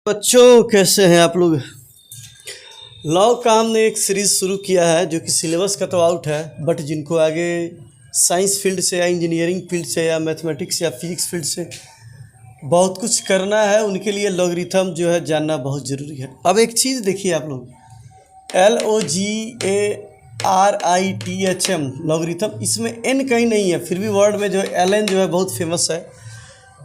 बच्चों कैसे हैं आप लोग। लॉग का हमने एक सीरीज़ शुरू किया है जो कि सिलेबस का तो आउट है, बट जिनको आगे साइंस फील्ड से या इंजीनियरिंग फील्ड से या मैथमेटिक्स या फिजिक्स फील्ड से बहुत कुछ करना है, उनके लिए लॉगरिथम जो है जानना बहुत ज़रूरी है। अब एक चीज़ देखिए आप लोग, LOGARITHM लॉगरिथम, इसमें n कहीं नहीं है, फिर भी वर्ड में जो है ln जो है बहुत फेमस है।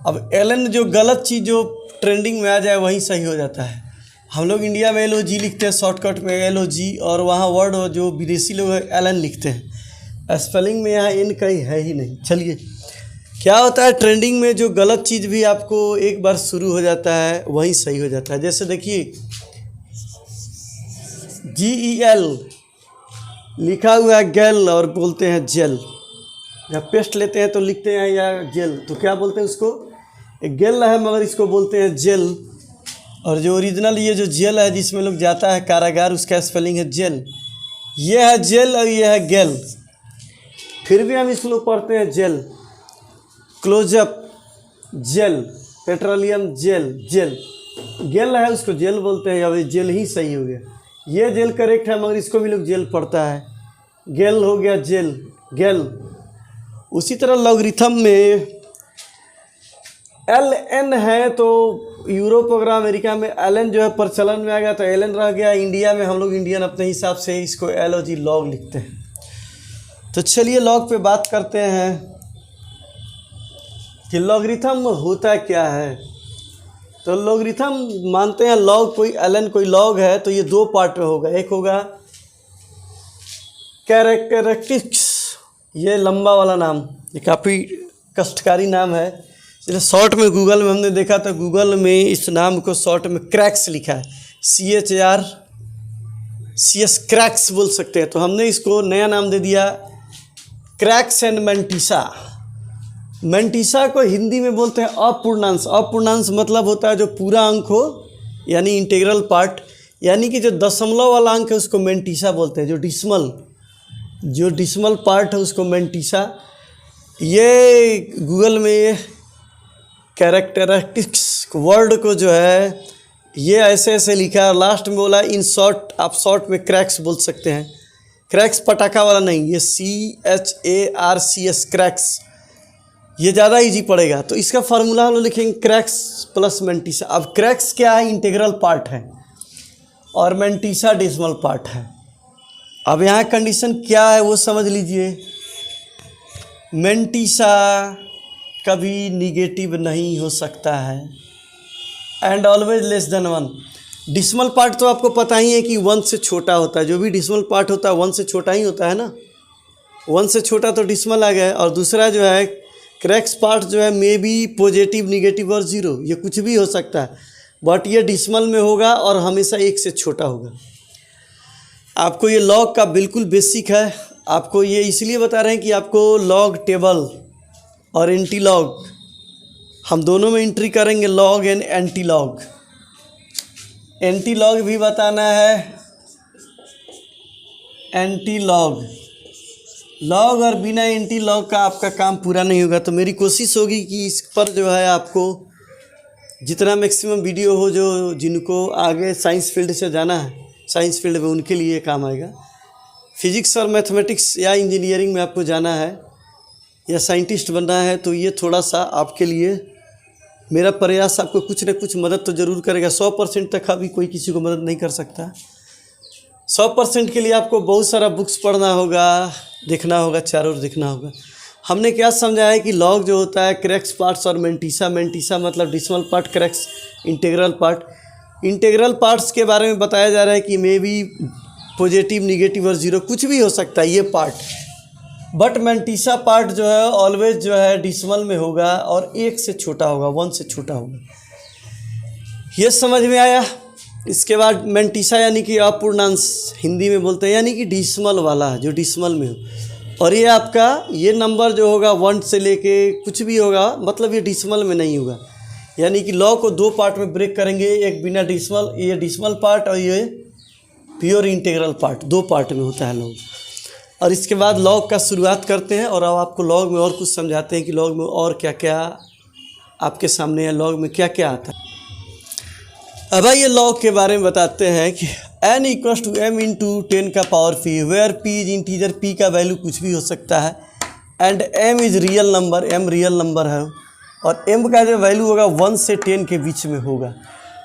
अब ln जो गलत चीज़ जो ट्रेंडिंग में आ जाए वहीं सही हो जाता है। हम लोग इंडिया में LOG लिखते हैं शॉर्टकट में LOG, और वहाँ वर्ड जो विदेशी लोग हैं ln लिखते हैं। स्पेलिंग में यहाँ n कहीं है ही नहीं। चलिए, क्या होता है ट्रेंडिंग में जो गलत चीज़ भी आपको एक बार शुरू हो जाता है वहीं सही हो जाता है। जैसे देखिए GEL लिखा हुआ है गेल और बोलते हैं जेल। जब पेस्ट लेते हैं तो लिखते हैं या जेल, तो क्या बोलते हैं उसको, एक गेल है मगर इसको बोलते हैं जेल। और जो ओरिजिनल ये जो जेल है जिसमें लोग जाता है कारागार, उसका स्पेलिंग है जेल। ये है जेल और ये है गेल, फिर भी हम इसको पढ़ते हैं gel. Closeup gel, petroleum gel, gel गेल है उसको जेल बोलते हैं, या जेल ही सही हो गया। ये जेल करेक्ट है मगर इसको भी लोग जेल पढ़ता है, गेल हो गया जेल, गेल। उसी तरह लॉगरिथम में LN है, तो यूरोप वगैरह अमेरिका में LN जो है प्रचलन में आ गया तो LN रह गया। इंडिया में हम लोग इंडियन अपने हिसाब से इसको LOG लॉग लिखते हैं। तो चलिए लॉग पे बात करते हैं कि लॉगरिथम होता क्या है। तो लॉगरिथम मानते हैं लॉग कोई LN कोई लॉग है तो ये दो पार्ट में होगा। एक होगा कैरेक्टरिस्टिक्स, ये लंबा वाला नाम, ये काफ़ी कष्टकारी नाम है। जैसे शॉर्ट में गूगल में हमने देखा तो गूगल में इस नाम को शॉर्ट में क्रैक्स लिखा है, CHRCS, क्रैक्स बोल सकते हैं। तो हमने इसको नया नाम दे दिया क्रैक्स एंड मेंटिसा। मेंटिसा को हिंदी में बोलते हैं अपूर्णांश। अपूर्णांश मतलब होता है जो पूरा अंक हो, यानी इंटीग्रल पार्ट, यानी कि जो दशमलव वाला अंक है उसको मेंटिसा बोलते हैं। जो डिसमल पार्ट है उसको मेंटिसा। ये गूगल में कैरेक्टरिस्टिक्स वर्ड को जो है ये ऐसे ऐसे लिखा है, लास्ट में बोला इन शॉर्ट, आप शॉर्ट में क्रैक्स बोल सकते हैं। क्रैक्स पटाखा वाला नहीं, ये CHARCS, क्रैक्स, ये ज़्यादा इजी पड़ेगा। तो इसका फार्मूला हम लोग लिखेंगे क्रैक्स प्लस मेंटिसा। अब क्रैक्स क्या है, इंटीग्रल पार्ट है, और मेंटिसा डेसिमल पार्ट है। अब यहाँ कंडीशन क्या है वो समझ लीजिए। मेंटिसा कभी निगेटिव नहीं हो सकता है, and always less than 1। Dismal part तो आपको पता ही है कि 1 से छोटा होता है। जो भी डिसमल पार्ट होता है 1 से छोटा ही होता है ना, 1 से छोटा तो डिसमल आ गया। और दूसरा जो है क्रैक्स पार्ट जो है मे बी पॉजिटिव, निगेटिव और 0, ये कुछ भी हो सकता है, बट ये डिसमल में होगा और हमेशा 1 से छोटा होगा। आपको ये लॉग का बिल्कुल बेसिक है। आपको ये इसलिए बता रहे हैं कि आपको लॉग टेबल और एंटी लॉग हम दोनों में एंट्री करेंगे, log and anti log. Anti log भी बताना है, एंटी लॉग, लॉग और बिना एंटी लॉग का आपका काम पूरा नहीं होगा। तो मेरी कोशिश होगी कि इस पर जो है आपको जितना मैक्सिमम वीडियो हो, जो जिनको आगे साइंस फील्ड से जाना है, साइंस फील्ड में, उनके लिए काम आएगा। फिजिक्स और मैथमेटिक्स या इंजीनियरिंग में आपको जाना है या साइंटिस्ट बनना है तो ये थोड़ा सा आपके लिए मेरा प्रयास आपको कुछ न कुछ मदद तो ज़रूर करेगा। 100% तक अभी कोई किसी को मदद नहीं कर सकता। 100% के लिए आपको बहुत सारा बुक्स पढ़ना होगा, देखना होगा, चारों ओर देखना होगा। हमने क्या समझा है कि लॉग जो होता है क्रैक्स पार्ट्स और मेंटिसा, मेंटिसा मतलब dismal part, cracks integral part. Integral parts के बारे में बताया जा रहा है कि मे बी पॉजिटिव, निगेटिव और 0 कुछ भी हो सकता है ये पार्ट, बट मेंटिसा पार्ट जो है ऑलवेज जो है डिसमल में होगा और 1 से छोटा होगा, 1 से छोटा होगा। ये समझ में आया। इसके बाद मेंटिसा यानी कि अपूर्णांश हिंदी में बोलते हैं, यानी कि डिसमल वाला जो डिसमल में हो। और ये आपका ये नंबर जो होगा 1 से लेके कुछ भी होगा, मतलब ये डिसमल में नहीं होगा। यानी कि लॉ को 2 पार्ट में ब्रेक करेंगे, एक बिना डिसमल, ये डिसमल पार्ट, और ये प्योर इंटीग्रल पार्ट, 2 पार्ट में होता है लॉग। और इसके बाद लॉग का शुरुआत करते हैं, और अब आपको लॉग में और कुछ समझाते हैं कि लॉग में और क्या क्या आपके सामने है, लॉग में क्या क्या आता है। अब आइए लॉग के बारे में बताते हैं कि n equals to m into 10 का power p, where p is integer, p का वैल्यू कुछ भी हो सकता है, and m is real number, m real number है, और m का जो वैल्यू होगा 1 से 10 के बीच में होगा।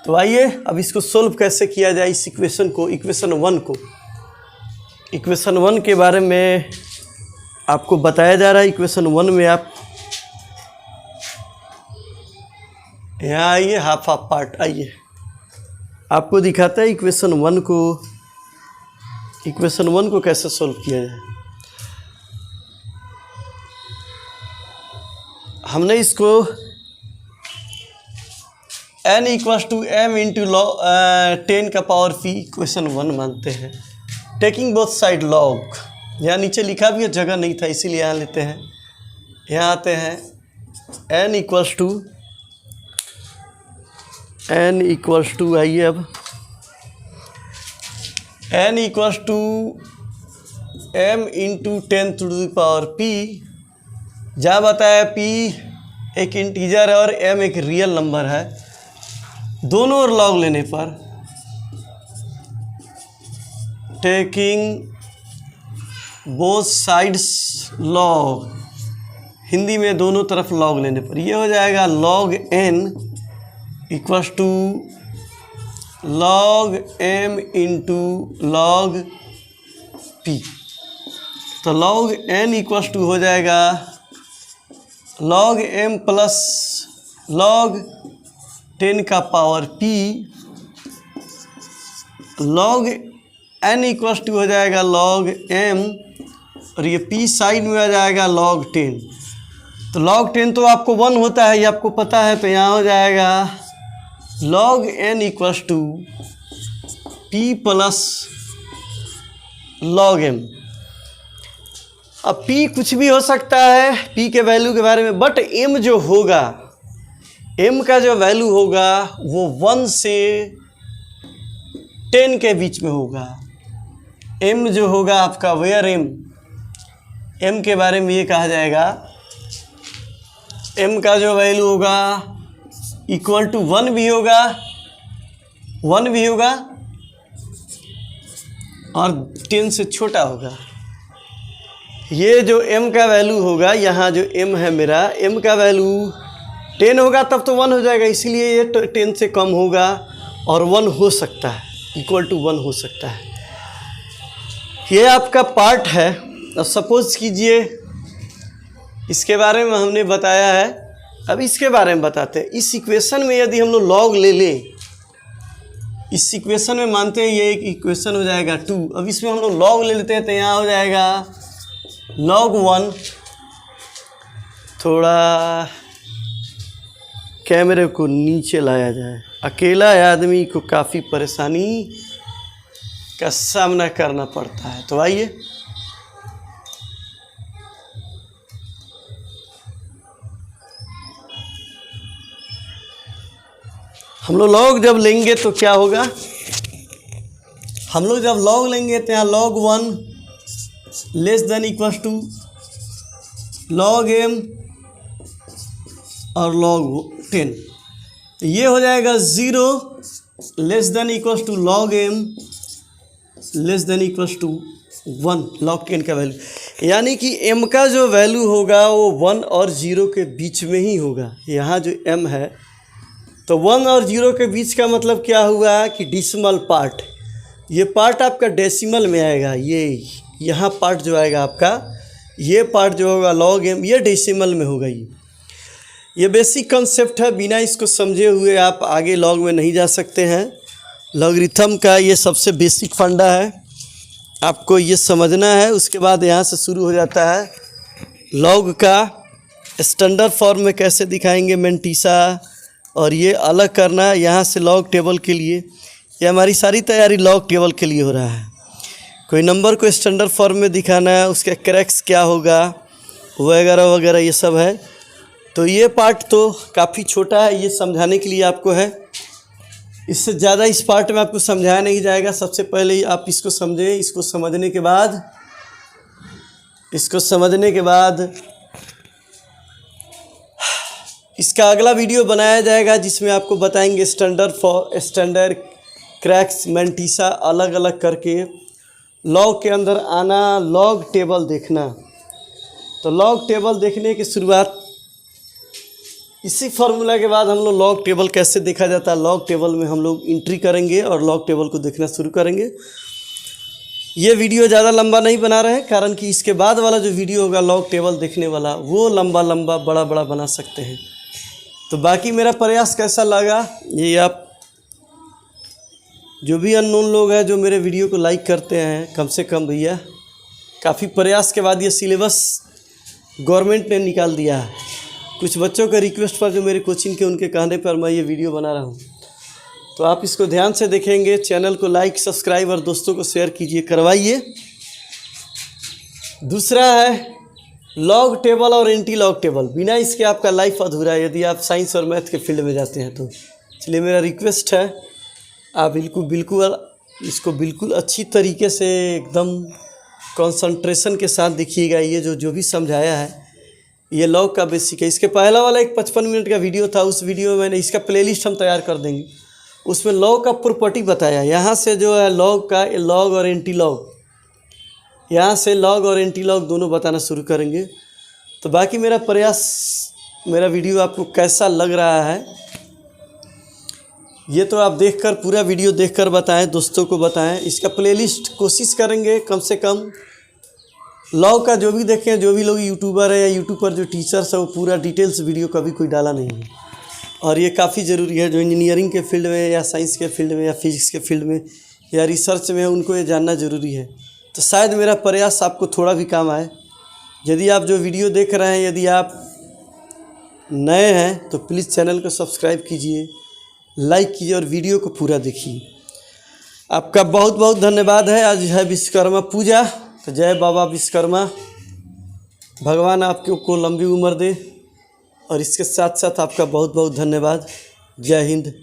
तो आइए अब इसको सोल्व कैसे किया जाए, इस इक्वेशन को, इक्वेशन 1 के बारे में आपको बताया जा रहा है। इक्वेशन 1 में आप यहाँ आइए, हाफ पार्ट आइए, आपको दिखाता है इक्वेशन 1 को कैसे सोल्व किया जाए। हमने इसको n equals to m into 10 का पावर p इक्वेशन 1 मानते हैं, टेकिंग बोथ साइड लॉग। यहाँ नीचे लिखा भी है, जगह नहीं था इसीलिए यहाँ लेते हैं। यहाँ आते हैं n इक्वल्स टू आइए अब n equals to m into 10 to the power p, जहाँ बताया p एक इंटीजर है और m एक रियल नंबर है। दोनों ओर लॉग लेने पर, taking both sides log, Hindi में दोनों तरफ लॉग लेने पर ये हो जाएगा log n equals to log m into log p। तो log n इक्वल्स टू हो जाएगा log m प्लस log 10 का power p, log n equals to हो जाएगा log m, और ये p साइड में आ जाएगा log 10। तो log 10 तो आपको 1 होता है, ये आपको पता है, तो यहाँ हो जाएगा log n equals to p plus log m। अब p कुछ भी हो सकता है p के वैल्यू के बारे में, बट m जो होगा, m का जो वैल्यू होगा वो 1 से 10 के बीच में होगा। m जो होगा आपका, वेयर m के बारे में ये कहा जाएगा, m का जो वैल्यू होगा इक्वल टू 1 भी होगा और 10 से छोटा होगा। ये जो m का वैल्यू होगा, यहाँ जो m है मेरा, m का वैल्यू 10 होगा तब तो 1 हो जाएगा, इसीलिए ये 10 से कम होगा और 1 हो सकता है, इक्वल टू 1 हो सकता है। ये आपका पार्ट है। अब सपोज कीजिए, इसके बारे में हमने बताया है, अब इसके बारे में बताते हैं। इस इक्वेशन में यदि हम लोग लॉग ले लें, इस इक्वेशन में मानते हैं ये एक इक्वेशन हो जाएगा 2। अब इसमें हम लोग लॉग ले लेते हैं, तो यहाँ हो जाएगा log 1। थोड़ा कैमरे को नीचे लाया जाए, अकेला आदमी को काफ़ी परेशानी का सामना करना पड़ता है। तो आइए, हम लोग लॉग जब लेंगे तो क्या होगा, हम लोग जब लॉग लेंगे तो यहाँ log 1 less than equals to log m और log 10। ये हो जाएगा 0 less than equals to log m less than equals to 1 log 10 का वैल्यू, यानी कि m का जो वैल्यू होगा वो 1 और 0 के बीच में ही होगा। यहाँ जो m है, तो 1 और 0 के बीच का मतलब क्या हुआ कि डेसिमल पार्ट, ये पार्ट आपका डेसिमल में आएगा। ये यहाँ पार्ट जो आएगा आपका, ये पार्ट जो होगा log m, ये डेसिमल में होगा। ये बेसिक कॉन्सेप्ट है, बिना इसको समझे हुए आप आगे लॉग में नहीं जा सकते हैं। लॉगरिथम का ये सबसे बेसिक फंडा है, आपको ये समझना है। उसके बाद यहाँ से शुरू हो जाता है लॉग का स्टैंडर्ड फॉर्म में कैसे दिखाएंगे मेंटिसा, और ये अलग करना यहाँ से लॉग टेबल के लिए। ये हमारी सारी तैयारी लॉग टेबल के लिए हो रहा है। कोई नंबर को स्टैंडर्ड फॉर्म में दिखाना है, उसका क्रैक्स क्या होगा वगैरह वगैरह, ये सब है। तो ये पार्ट तो काफ़ी छोटा है, ये समझाने के लिए आपको है। इससे ज़्यादा इस पार्ट में आपको समझाया नहीं जाएगा। सबसे पहले आप इसको समझें, इसको समझने इसका अगला वीडियो बनाया जाएगा जिसमें आपको बताएंगे स्टैंडर्ड क्रैक्स मैंटीसा अलग अलग करके लॉग के अंदर आना, लॉग टेबल देखना। तो लॉग टेबल देखने की शुरुआत इसी फार्मूला के बाद हम लोग लॉग टेबल कैसे देखा जाता है, लॉग टेबल में हम लोग एंट्री करेंगे और लॉग टेबल को देखना शुरू करेंगे। ये वीडियो ज़्यादा लंबा नहीं बना रहे हैं, कारण कि इसके बाद वाला जो वीडियो होगा लॉग टेबल देखने वाला वो लंबा लंबा बड़ा बड़ा बना सकते हैं। तो बाकी मेरा प्रयास कैसा लगा, ये आप जो भी अननोन लोग हैं जो मेरे वीडियो को लाइक करते हैं, कम से कम भैया काफ़ी प्रयास के बाद ये सिलेबस गवर्नमेंट ने निकाल दिया है। कुछ बच्चों के रिक्वेस्ट पर जो मेरे कोचिंग के उनके कहने पर मैं ये वीडियो बना रहा हूँ। तो आप इसको ध्यान से देखेंगे, चैनल को लाइक सब्सक्राइब और दोस्तों को शेयर कीजिए, करवाइए। दूसरा है लॉग टेबल और एंटी लॉग टेबल, बिना इसके आपका लाइफ अधूरा है यदि आप साइंस और मैथ के फील्ड में जाते हैं तो। इसलिए मेरा रिक्वेस्ट है आप इसको बिल्कुल अच्छी तरीके से एकदम कंसंट्रेशन के साथ देखिएगा। ये जो भी समझाया है ये लॉग का बेसिक है। इसके पहला वाला एक 55 मिनट का वीडियो था, उस वीडियो में मैंने इसका प्लेलिस्ट हम तैयार कर देंगे, उसमें लॉग का प्रॉपर्टी बताया। यहाँ से जो है लॉग का लॉग और एंटी लॉग, यहाँ से लॉग और एंटी लॉग दोनों बताना शुरू करेंगे। तो बाकी मेरा प्रयास, मेरा वीडियो आपको कैसा लग रहा है ये तो आप देखकर, पूरा वीडियो देखकर बताएं, दोस्तों को बताएं। इसका प्लेलिस्ट कोशिश करेंगे कम से कम लॉग का जो भी देखें, जो भी लोग यूट्यूबर है या यूट्यूब पर जो टीचर्स है वो पूरा डिटेल्स वीडियो कभी कोई डाला नहीं है। और ये काफ़ी ज़रूरी है जो इंजीनियरिंग के फील्ड में या साइंस के फील्ड में या फिजिक्स के फील्ड में या रिसर्च में है, उनको ये जानना ज़रूरी है। तो शायद मेरा प्रयास आपको थोड़ा भी काम आए। यदि आप जो वीडियो देख रहे हैं, यदि आप नए हैं तो प्लीज़ चैनल को सब्सक्राइब कीजिए, लाइक कीजिए और वीडियो को पूरा देखिए। आपका बहुत बहुत धन्यवाद है। आज है विश्वकर्मा पूजा, तो जय बाबा विश्वकर्मा, भगवान आपको लंबी उम्र दे। और इसके साथ साथ आपका बहुत बहुत धन्यवाद। जय हिंद,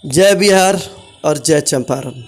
जय बिहार और जय चंपारण।